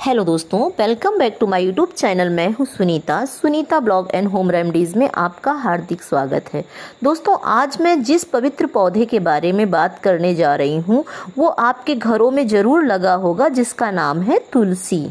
Hello दोस्तों, welcome back to my YouTube channel. मैं हूं Sunita blog and home remedies में आपका हार्दिक स्वागत है। दोस्तों, आज मैं जिस पवित्र पौधे के बारे में बात करने जा रही हूं वो आपके घरों में ज़रूर लगा होगा, जिसका नाम है तुलसी।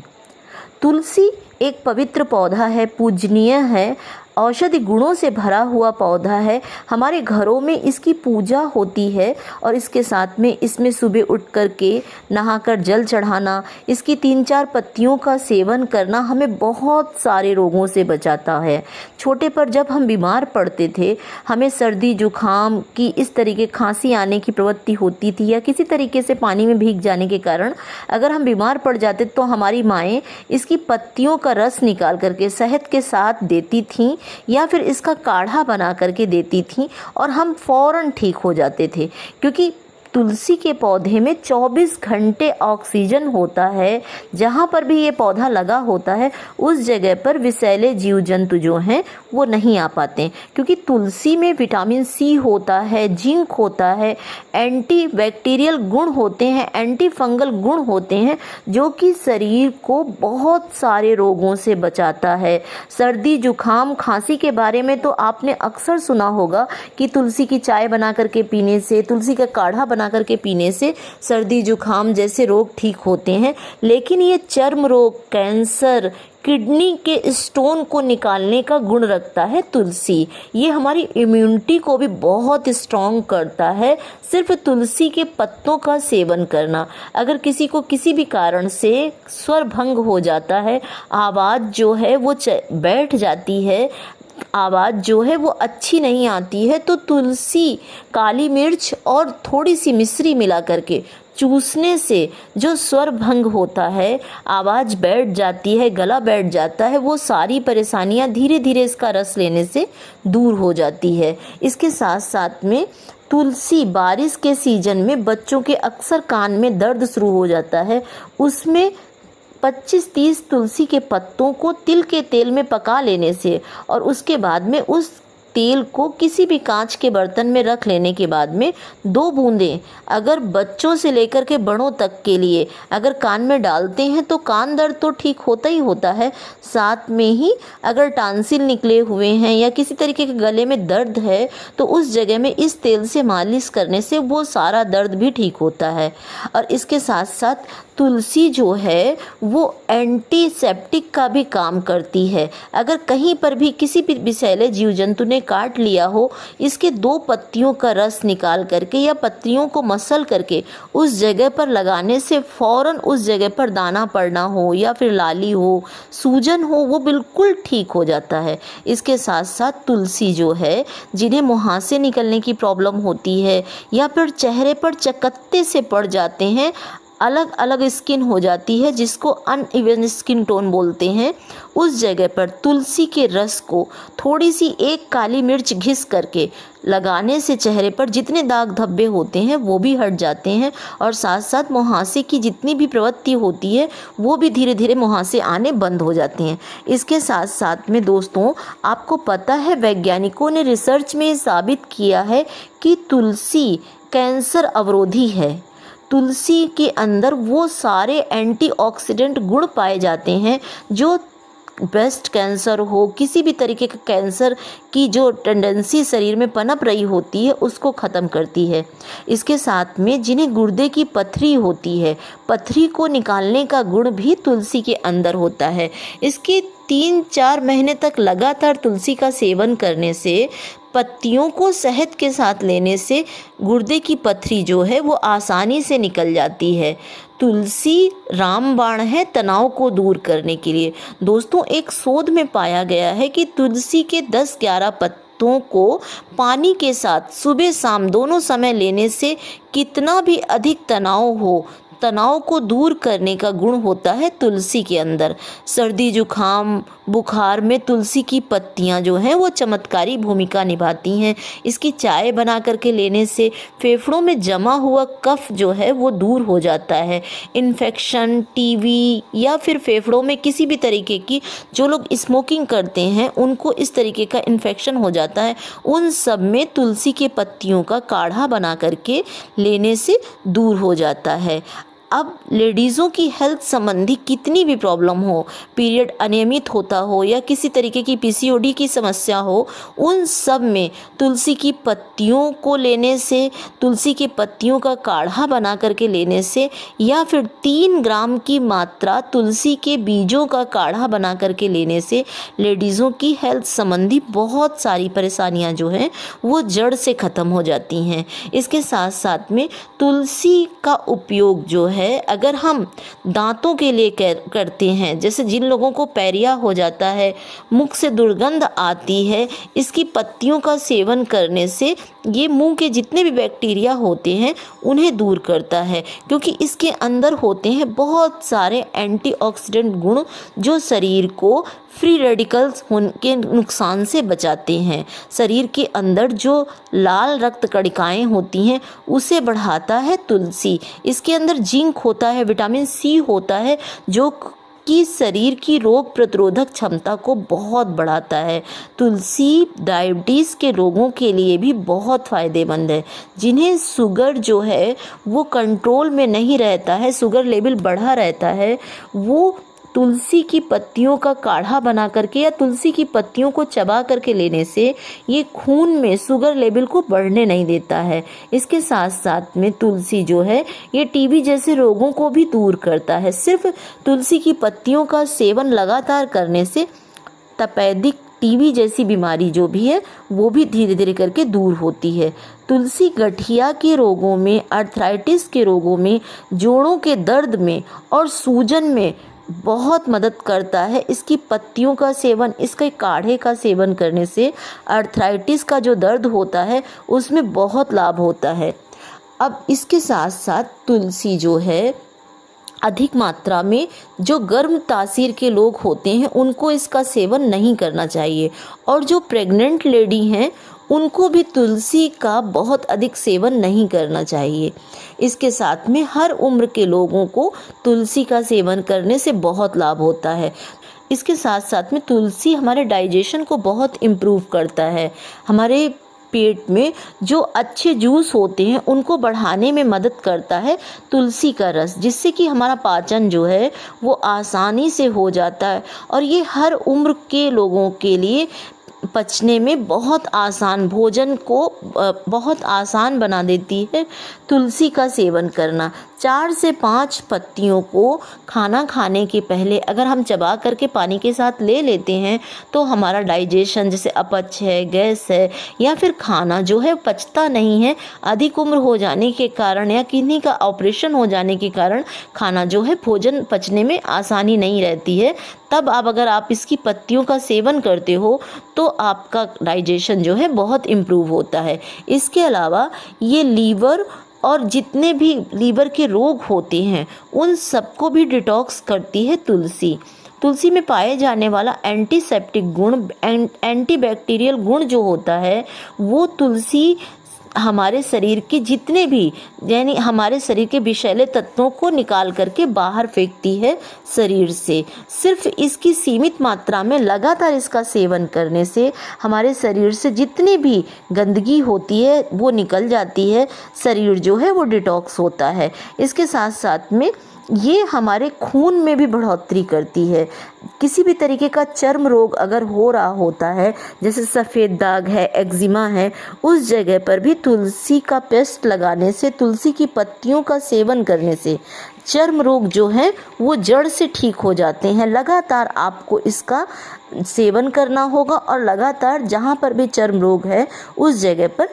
तुलसी एक पवित्र पौधा है, पूजनीय है, औषधि गुणों से भरा हुआ पौधा है। हमारे घरों में इसकी पूजा होती है और इसके साथ में इसमें सुबह उठ कर के नहाकर जल चढ़ाना, इसकी 3-4 पत्तियों का सेवन करना हमें बहुत सारे रोगों से बचाता है। छोटे पर जब हम बीमार पड़ते थे, हमें सर्दी जुखाम की इस तरीके खांसी आने की प्रवृत्ति होती थी या किसी तरीके से पानी में भीग जाने के कारण अगर हम बीमार पड़ जाते तो हमारी माएँ इसकी पत्तियों का रस निकाल करके शहद के साथ देती थीं या फिर इसका काढ़ा बना करके देती थीं और हम फ़ौरन ठीक हो जाते थे, क्योंकि तुलसी के पौधे में 24 घंटे ऑक्सीजन होता है। जहाँ पर भी ये पौधा लगा होता है उस जगह पर विषैले जीव जंतु जो हैं वो नहीं आ पाते, क्योंकि तुलसी में विटामिन सी होता है, जिंक होता है, एंटी बैक्टीरियल गुण होते हैं, एंटी फंगल गुण होते हैं, जो कि शरीर को बहुत सारे रोगों से बचाता है। सर्दी जुखाम खांसी के बारे में तो आपने अक्सर सुना होगा कि तुलसी की चाय बना करके पीने से, तुलसी का काढ़ा बना करके पीने से सर्दी जुखाम जैसे रोग ठीक होते हैं। लेकिन ये चर्म रोग, कैंसर, किडनी के स्टोन को निकालने का गुण रखता है तुलसी। ये हमारी इम्यूनिटी को भी बहुत स्ट्रॉन्ग करता है, सिर्फ तुलसी के पत्तों का सेवन करना। अगर किसी को किसी भी कारण से स्वर भंग हो जाता है, आवाज़ जो है वो बैठ जाती है, आवाज़ जो है वो अच्छी नहीं आती है, तो तुलसी, काली मिर्च और थोड़ी सी मिश्री मिला करके चूसने से जो स्वर भंग होता है, आवाज़ बैठ जाती है, गला बैठ जाता है, वो सारी परेशानियां धीरे धीरे इसका रस लेने से दूर हो जाती है। इसके साथ साथ में तुलसी बारिश के सीजन में बच्चों के अक्सर कान में दर्द शुरू हो जाता है, उसमें 25-30 तुलसी के पत्तों को तिल के तेल में पका लेने से और उसके बाद में उस तेल को किसी भी कांच के बर्तन में रख लेने के बाद में 2 बूंदें अगर बच्चों से लेकर के बड़ों तक के लिए अगर कान में डालते हैं तो कान दर्द तो ठीक होता ही होता है, साथ में ही अगर टांसिल निकले हुए हैं या किसी तरीके के गले में दर्द है तो उस जगह में इस तेल से मालिश करने से वो सारा दर्द भी ठीक होता है। और इसके साथ साथ तुलसी जो है वो एंटीसेप्टिक का भी काम करती है। अगर कहीं पर भी किसी भी विषैले जीव जंतु ने काट लिया हो, इसके 2 पत्तियों का रस निकाल करके या पत्तियों को मसल करके उस जगह पर लगाने से फ़ौरन उस जगह पर दाना पड़ना हो या फिर लाली हो, सूजन हो, वो बिल्कुल ठीक हो जाता है। इसके साथ साथ तुलसी जो है, जिन्हें मुहासे निकलने की प्रॉब्लम होती है या फिर चेहरे पर चकत्ते से पड़ जाते हैं, अलग अलग स्किन हो जाती है जिसको अनइवन स्किन टोन बोलते हैं, उस जगह पर तुलसी के रस को थोड़ी सी 1 काली मिर्च घिस करके लगाने से चेहरे पर जितने दाग धब्बे होते हैं वो भी हट जाते हैं और साथ साथ मुहासे की जितनी भी प्रवृत्ति होती है वो भी धीरे धीरे मुहासे आने बंद हो जाते हैं। इसके साथ साथ में दोस्तों, आपको पता है वैज्ञानिकों ने रिसर्च में साबित किया है कि तुलसी कैंसर अवरोधी है। तुलसी के अंदर वो सारे एंटीऑक्सीडेंट गुण पाए जाते हैं जो ब्रेस्ट कैंसर हो, किसी भी तरीके का कैंसर की जो टेंडेंसी शरीर में पनप रही होती है उसको ख़त्म करती है। इसके साथ में जिन्हें गुर्दे की पथरी होती है, पथरी को निकालने का गुण भी तुलसी के अंदर होता है। इसके 3-4 महीने तक लगातार तुलसी का सेवन करने से, पत्तियों को शहद के साथ लेने से गुर्दे की पथरी जो है वो आसानी से निकल जाती है। तुलसी रामबाण है तनाव को दूर करने के लिए। दोस्तों, एक शोध में पाया गया है कि तुलसी के 10-11 पत्तों को पानी के साथ सुबह शाम दोनों समय लेने से कितना भी अधिक तनाव हो, तनाव को दूर करने का गुण होता है तुलसी के अंदर। सर्दी जुखाम बुखार में तुलसी की पत्तियां जो हैं वो चमत्कारी भूमिका निभाती हैं। इसकी चाय बना करके लेने से फेफड़ों में जमा हुआ कफ जो है वो दूर हो जाता है। इन्फेक्शन, टीबी या फिर फेफड़ों में किसी भी तरीके की, जो लोग स्मोकिंग करते हैं उनको इस तरीके का इन्फेक्शन हो जाता है, उन सब में तुलसी के पत्तियों का काढ़ा बना करके लेने से दूर हो जाता है। अब लेडीज़ों की हेल्थ संबंधी कितनी भी प्रॉब्लम हो, पीरियड अनियमित होता हो या किसी तरीके की पीसीओडी की समस्या हो, उन सब में तुलसी की पत्तियों को लेने से, तुलसी की पत्तियों का काढ़ा बना करके लेने से, या फिर 3 ग्राम की मात्रा तुलसी के बीजों का काढ़ा बना करके लेने से लेडीज़ों की हेल्थ संबंधी बहुत सारी परेशानियां जो हैं वो जड़ से ख़त्म हो जाती हैं। इसके साथ साथ में तुलसी का उपयोग जो है अगर हम दांतों के लिए करते हैं, जैसे जिन लोगों को पैरिया हो जाता है, मुख से दुर्गंध आती है, इसकी पत्तियों का सेवन करने से ये मुंह के जितने भी बैक्टीरिया होते हैं उन्हें दूर करता है, क्योंकि इसके अंदर होते हैं बहुत सारे एंटीऑक्सीडेंट गुण जो शरीर को फ्री रेडिकल्स के नुकसान से बचाते हैं। शरीर के अंदर जो लाल रक्त कणिकाएं होती हैं उसे बढ़ाता है तुलसी। इसके अंदर जिंक होता है, विटामिन सी होता है, जो कि शरीर की रोग प्रतिरोधक क्षमता को बहुत बढ़ाता है। तुलसी डायबिटीज़ के रोगों के लिए भी बहुत फ़ायदेमंद है। जिन्हें शुगर जो है वो कंट्रोल में नहीं रहता है, शुगर लेवल बढ़ा रहता है, वो तुलसी की पत्तियों का काढ़ा बना करके या तुलसी की पत्तियों को चबा करके लेने से ये खून में शुगर लेवल को बढ़ने नहीं देता है। इसके साथ साथ में तुलसी जो है ये टीबी जैसे रोगों को भी दूर करता है। सिर्फ तुलसी की पत्तियों का सेवन लगातार करने से तपेदिक टीबी जैसी बीमारी जो भी है वो भी धीरे धीरे करके दूर होती है। तुलसी गठिया के रोगों में, अर्थराइटिस के रोगों में, जोड़ों के दर्द में और सूजन में बहुत मदद करता है। इसकी पत्तियों का सेवन, इसके काढ़े का सेवन करने से अर्थराइटिस का जो दर्द होता है उसमें बहुत लाभ होता है। अब इसके साथ साथ तुलसी जो है अधिक मात्रा में जो गर्म तासीर के लोग होते हैं उनको इसका सेवन नहीं करना चाहिए, और जो प्रेग्नेंट लेडी हैं उनको भी तुलसी का बहुत अधिक सेवन नहीं करना चाहिए। इसके साथ में हर उम्र के लोगों को तुलसी का सेवन करने से बहुत लाभ होता है। इसके साथ साथ में तुलसी हमारे डाइजेशन को बहुत इम्प्रूव करता है। हमारे पेट में जो अच्छे जूस होते हैं उनको बढ़ाने में मदद करता है तुलसी का रस, जिससे कि हमारा पाचन जो है वो आसानी से हो जाता है, और ये हर उम्र के लोगों के लिए पचने में बहुत आसान, भोजन को बहुत आसान बना देती है तुलसी का सेवन करना। 4 से 5 पत्तियों को खाना खाने के पहले अगर हम चबा करके पानी के साथ ले लेते हैं तो हमारा डाइजेशन, जैसे अपच है, गैस है, या फिर खाना जो है पचता नहीं है, अधिक उम्र हो जाने के कारण या किडनी का ऑपरेशन हो जाने के कारण खाना जो है भोजन पचने में आसानी नहीं रहती है, तब अगर आप इसकी पत्तियों का सेवन करते हो तो आपका डाइजेशन जो है बहुत इम्प्रूव होता है। इसके अलावा ये लीवर और जितने भी लीवर के रोग होते हैं उन सबको भी डिटॉक्स करती है तुलसी। तुलसी में पाए जाने वाला एंटीसेप्टिक गुण, एंटीबैक्टीरियल गुण जो होता है वो तुलसी हमारे शरीर के जितने भी, यानी हमारे शरीर के विषैले तत्वों को निकाल करके बाहर फेंकती है शरीर से। सिर्फ इसकी सीमित मात्रा में लगातार इसका सेवन करने से हमारे शरीर से जितनी भी गंदगी होती है वो निकल जाती है, शरीर जो है वो डिटॉक्स होता है। इसके साथ साथ में ये हमारे खून में भी बढ़ोतरी करती है। किसी भी तरीके का चर्म रोग अगर हो रहा होता है, जैसे सफ़ेद दाग है, एक्जिमा है, उस जगह पर भी तुलसी का पेस्ट लगाने से, तुलसी की पत्तियों का सेवन करने से चर्म रोग जो हैं वो जड़ से ठीक हो जाते हैं। लगातार आपको इसका सेवन करना होगा और लगातार जहाँ पर भी चर्म रोग है उस जगह पर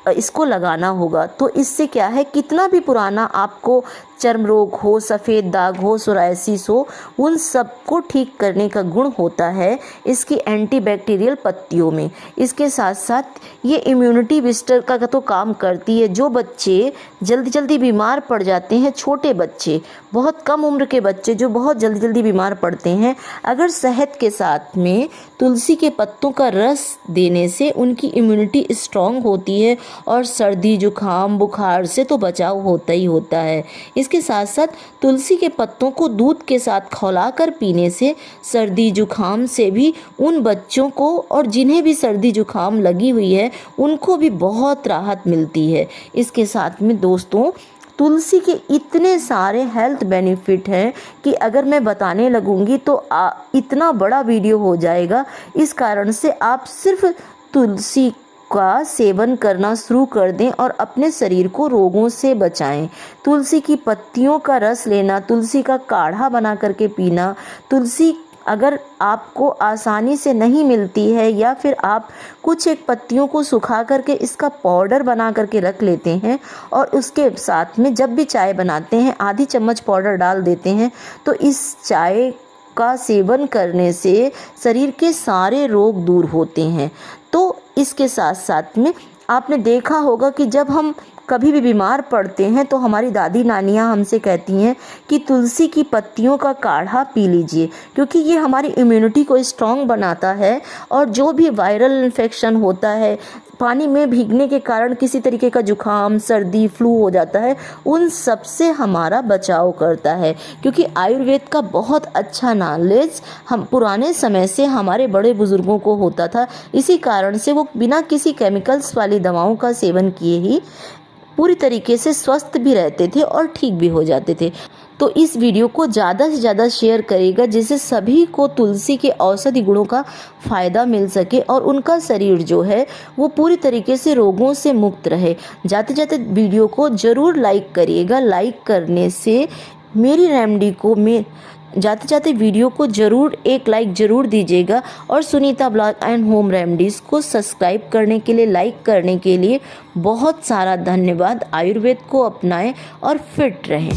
इसको लगाना होगा। तो इससे क्या है, कितना भी पुराना आपको चर्म रोग हो, सफ़ेद दाग हो, सोरायसिस हो, उन सब को ठीक करने का गुण होता है इसकी एंटीबैक्टीरियल पत्तियों में। इसके साथ साथ ये इम्यूनिटी बूस्टर का तो काम करती है। जो बच्चे जल्दी जल्दी बीमार पड़ जाते हैं, छोटे बच्चे, बहुत कम उम्र के बच्चे जो बहुत जल्दी जल्दी बीमार पड़ते हैं, अगर शहद के साथ में तुलसी के पत्तों का रस देने से उनकी इम्यूनिटी स्ट्रॉन्ग होती है और सर्दी, जुकाम, बुखार से तो बचाव होता ही होता है। इसके साथ साथ तुलसी के पत्तों को दूध के साथ खौलाकर पीने से सर्दी जुकाम से भी उन बच्चों को, और जिन्हें भी सर्दी जुकाम लगी हुई है, उनको भी बहुत राहत मिलती है। इसके साथ में दोस्तों, तुलसी के इतने सारे हेल्थ बेनिफिट हैं कि अगर मैं बताने लगूंगी तो इतना बड़ा वीडियो हो जाएगा। इस कारण से आप सिर्फ तुलसी का सेवन करना शुरू कर दें और अपने शरीर को रोगों से बचाएं। तुलसी की पत्तियों का रस लेना, तुलसी का काढ़ा बना करके पीना, तुलसी अगर आपको आसानी से नहीं मिलती है या फिर आप कुछ एक पत्तियों को सुखा करके इसका पाउडर बना करके रख लेते हैं और उसके साथ में जब भी चाय बनाते हैं आधी चम्मच पाउडर डाल देते हैं, तो इस चाय का सेवन करने से शरीर के सारे रोग दूर होते हैं। तो इसके साथ साथ में आपने देखा होगा कि जब हम कभी भी बीमार पड़ते हैं तो हमारी दादी नानियाँ हमसे कहती हैं कि तुलसी की पत्तियों का काढ़ा पी लीजिए, क्योंकि ये हमारी इम्यूनिटी को स्ट्रॉन्ग बनाता है और जो भी वायरल इन्फेक्शन होता है, पानी में भीगने के कारण किसी तरीके का जुकाम, सर्दी, फ्लू हो जाता है, उन सब से हमारा बचाव करता है। क्योंकि आयुर्वेद का बहुत अच्छा नॉलेज हम पुराने समय से हमारे बड़े बुजुर्गों को होता था। इसी कारण से वो बिना किसी केमिकल्स वाली दवाओं का सेवन किए ही पूरी तरीके से स्वस्थ भी रहते थे और ठीक भी हो जाते थे। तो इस वीडियो को ज़्यादा से ज़्यादा शेयर करिएगा जिससे सभी को तुलसी के औषधि गुणों का फ़ायदा मिल सके और उनका शरीर जो है वो पूरी तरीके से रोगों से मुक्त रहे। जाते जाते वीडियो को ज़रूर लाइक करिएगा। लाइक करने से मेरी रेमेडी को जाते जाते वीडियो को ज़रूर एक लाइक ज़रूर दीजिएगा और Sunita blog and home remedies को सब्सक्राइब करने के लिए, लाइक करने के लिए बहुत सारा धन्यवाद। आयुर्वेद को अपनाएं और फिट रहें।